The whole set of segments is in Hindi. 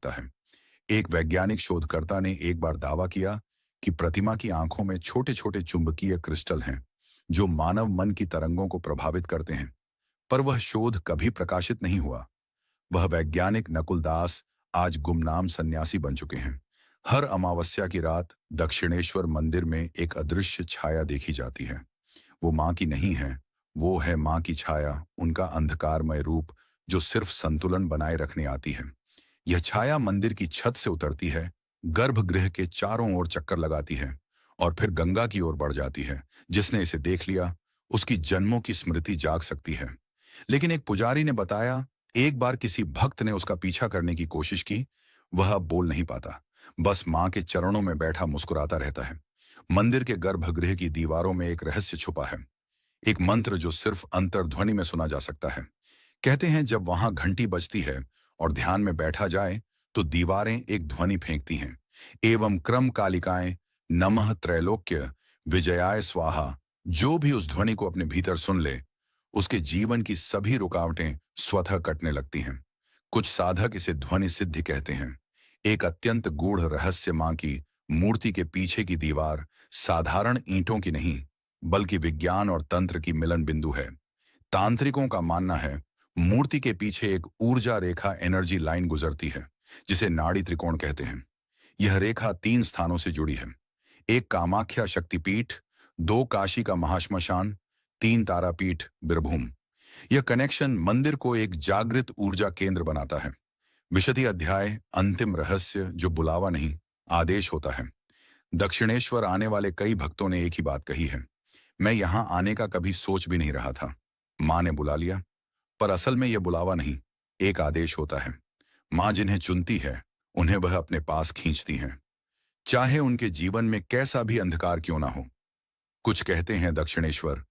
सकता है। एक वैज्ञानिक शोधकर्ता ने एक बार दावा किया कि प्रतिमा की आंखों में छोटे छोटे चुंबकीय क्रिस्टल हैं जो मानव मन की तरंगों को प्रभावित करते हैं। पर वह शोध कभी प्रकाशित नहीं हुआ। वह वैज्ञानिक नकुल दास आज गुमनाम सन्यासी बन चुके हैं। हर अमावस्या की रात दक्षिणेश्वर मंदिर में एक अदृश्य छाया देखी जाती है। वो माँ की नहीं है, वो है माँ की छाया, उनका अंधकारमय रूप जो सिर्फ संतुलन बनाए रखने आती है। यह छाया मंदिर की छत से उतरती है, गर्भगृह के चारों ओर चक्कर लगाती है और फिर गंगा की ओर बढ़ जाती है। जिसने इसे देख लिया उसकी जन्मों की स्मृति जाग सकती है। लेकिन एक पुजारी ने बताया, एक बार किसी भक्त ने उसका पीछा करने की कोशिश की। वह अब बोल नहीं पाता, बस मां के चरणों में बैठा मुस्कुराता रहता है। मंदिर के गर्भगृह की दीवारों में एक रहस्य छुपा है, एक मंत्र जो सिर्फ अंतर्ध्वनि में सुना जा सकता है। कहते हैं जब वहां घंटी बजती है और ध्यान में बैठा जाए तो दीवारें एक ध्वनि फेंकती हैं, एवं क्रम कालिकाएं नमः त्रैलोक्य विजयाय स्वाहा। जो भी उस ध्वनि को अपने भीतर सुन ले उसके जीवन की सभी रुकावटें स्वतः कटने लगती हैं। कुछ साधक इसे ध्वनि सिद्धि कहते हैं। एक अत्यंत गूढ़ रहस्य मां की मूर्ति के पीछे की दीवार साधारण ईंटों की नहीं बल्कि विज्ञान और तंत्र की मिलन बिंदु है। तांत्रिकों का मानना है मूर्ति के पीछे एक ऊर्जा रेखा एनर्जी लाइन गुजरती है जिसे नाड़ी त्रिकोण कहते हैं। यह रेखा 3 स्थानों से जुड़ी है, एक कामाख्या शक्तिपीठ, 2 काशी का महाश्मशान, 3 तारापीठ बीरभूम। यह कनेक्शन मंदिर को एक जागृत ऊर्जा केंद्र बनाता है। विशुद्धि अध्याय अंतिम रहस्य जो बुलावा नहीं आदेश होता है। दक्षिणेश्वर आने वाले कई भक्तों ने एक ही बात कही है, मैं यहां आने का कभी सोच भी नहीं रहा था, मां ने बुला लिया। पर असल में यह बुलावा नहीं, एक आदेश होता है। मां जिन्हें चुनती है उन्हें वह अपने पास खींचती हैं, चाहे उनके जीवन में कैसा भी अंधकार क्यों ना हो। कुछ कहते हैं दक्षिणेश्वर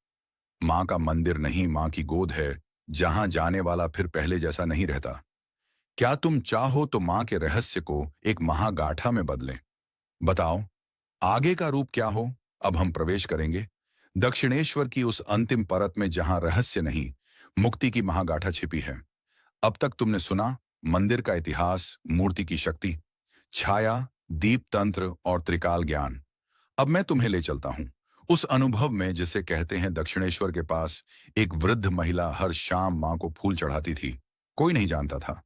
मां का मंदिर नहीं, मां की गोद है, जहां जाने वाला फिर पहले जैसा नहीं रहता। क्या तुम चाहो तो मां के रहस्य को एक महागाठा में बदलें? बताओ आगे का रूप क्या हो? अब हम प्रवेश करेंगे दक्षिणेश्वर की उस अंतिम परत में जहां रहस्य नहीं मुक्ति की महागाठा छिपी है। अब तक तुमने सुना मंदिर का इतिहास, मूर्ति की शक्ति, छाया, दीप तंत्र और त्रिकाल ज्ञान। अब मैं तुम्हें ले चलता हूं उस अनुभव में जिसे कहते हैं दक्षिणेश्वर के पास एक वृद्ध महिला हर शाम मां को फूल चढ़ाती थी। कोई नहीं जानता था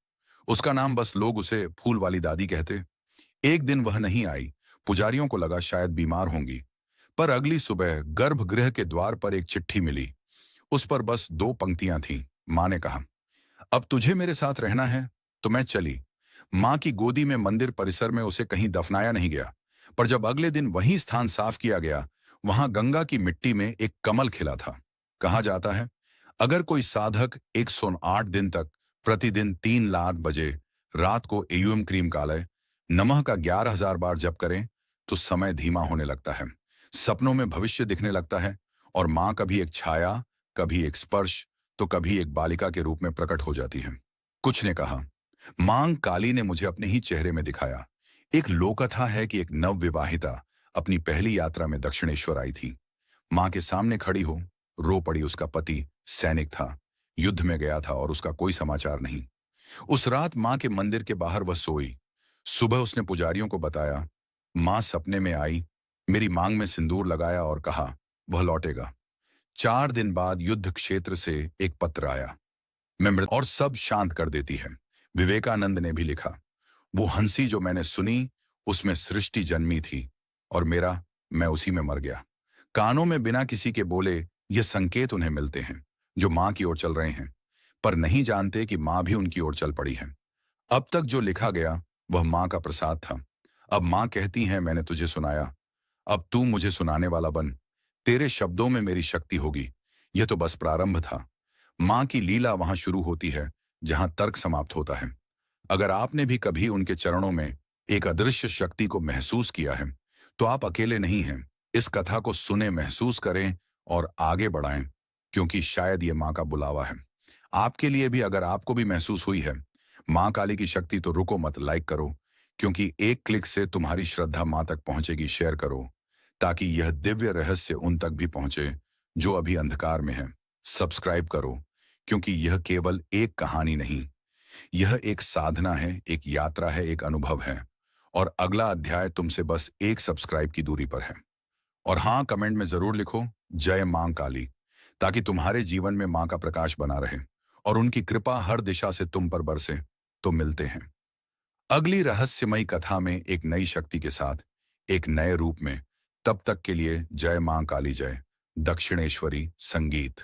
उसका नाम, बस लोग उसे फूल वाली दादी कहते। एक दिन वह नहीं आई, पुजारियों को लगा शायद बीमार होंगी। पर अगली सुबह गर्भगृह के द्वार पर एक चिट्ठी मिली। उस पर बस 2 पंक्तियां थीं। मां ने कहा, अब तुझे मेरे साथ रहना है। तो मैं चली। मां की गोदी में मंदिर परिसर में उसे कहीं दफनाया नहीं गया। पर जब अगले दिन वही स्थान साफ किया गया, वहां गंगा की मिट्टी में एक कमल खिला था। कहा जाता है अगर कोई साधक 108 दिन तक प्रतिदिन 3 लाख बजे रात को एयूएम क्रीम कालय नमः का 11,000 बार जप करें तो समय धीमा होने लगता है, सपनों में भविष्य दिखने लगता है और मां कभी एक छाया, कभी एक स्पर्श, तो कभी एक बालिका के रूप में प्रकट हो जाती है। कुछ ने कहा मां काली ने मुझे अपने ही चेहरे में दिखाया। एक लोककथा है कि एक नवविवाहिता अपनी पहली यात्रा में दक्षिणेश्वर आई थी। मां के सामने खड़ी हो रो पड़ी। उसका पति सैनिक था, युद्ध में गया था और उसका कोई समाचार नहीं। उस रात मां के मंदिर के बाहर वह सोई। सुबह उसने पुजारियों को बताया, मां सपने में आई, मेरी मांग में सिंदूर लगाया और कहा वह लौटेगा। 4 दिन बाद युद्ध क्षेत्र से एक पत्र आया, मैं मृत और सब शांत कर देती है। विवेकानंद ने भी लिखा, वो हंसी जो मैंने सुनी उसमें सृष्टि जन्मी थी और मैं उसी में मर गया। कानों में बिना किसी के बोले ये संकेत उन्हें मिलते हैं जो मां की ओर चल रहे हैं, पर नहीं जानते कि मां भी उनकी ओर चल पड़ी है। अब तक जो लिखा गया वह मां का प्रसाद था। अब मां कहती हैं मैंने तुझे सुनाया, अब तू मुझे सुनाने वाला बन। तेरे शब्दों में मेरी शक्ति होगी। यह तो बस प्रारंभ था। मां की लीला वहां शुरू होती है जहां तर्क समाप्त होता है। अगर आपने भी कभी उनके चरणों में एक अदृश्य शक्ति को महसूस किया है तो आप अकेले नहीं हैं। इस कथा को सुने, महसूस करें और आगे बढ़ाएं, क्योंकि शायद ये मां का बुलावा है आपके लिए भी। अगर आपको भी महसूस हुई है मां काली की शक्ति तो रुको मत, लाइक करो, क्योंकि एक क्लिक से तुम्हारी श्रद्धा मां तक पहुंचेगी। शेयर करो ताकि यह दिव्य रहस्य उन तक भी पहुंचे जो अभी अंधकार में है। सब्सक्राइब करो क्योंकि यह केवल एक कहानी नहीं, यह एक साधना है, एक यात्रा है, एक अनुभव है। और अगला अध्याय तुमसे बस एक सब्सक्राइब की दूरी पर है। और हाँ, कमेंट में जरूर लिखो जय मां काली, ताकि तुम्हारे जीवन में मां का प्रकाश बना रहे और उनकी कृपा हर दिशा से तुम पर बरसे। तो मिलते हैं अगली रहस्यमयी कथा में एक नई शक्ति के साथ, एक नए रूप में। तब तक के लिए जय मां काली जय। दक्षिणेश्वरी संगीत।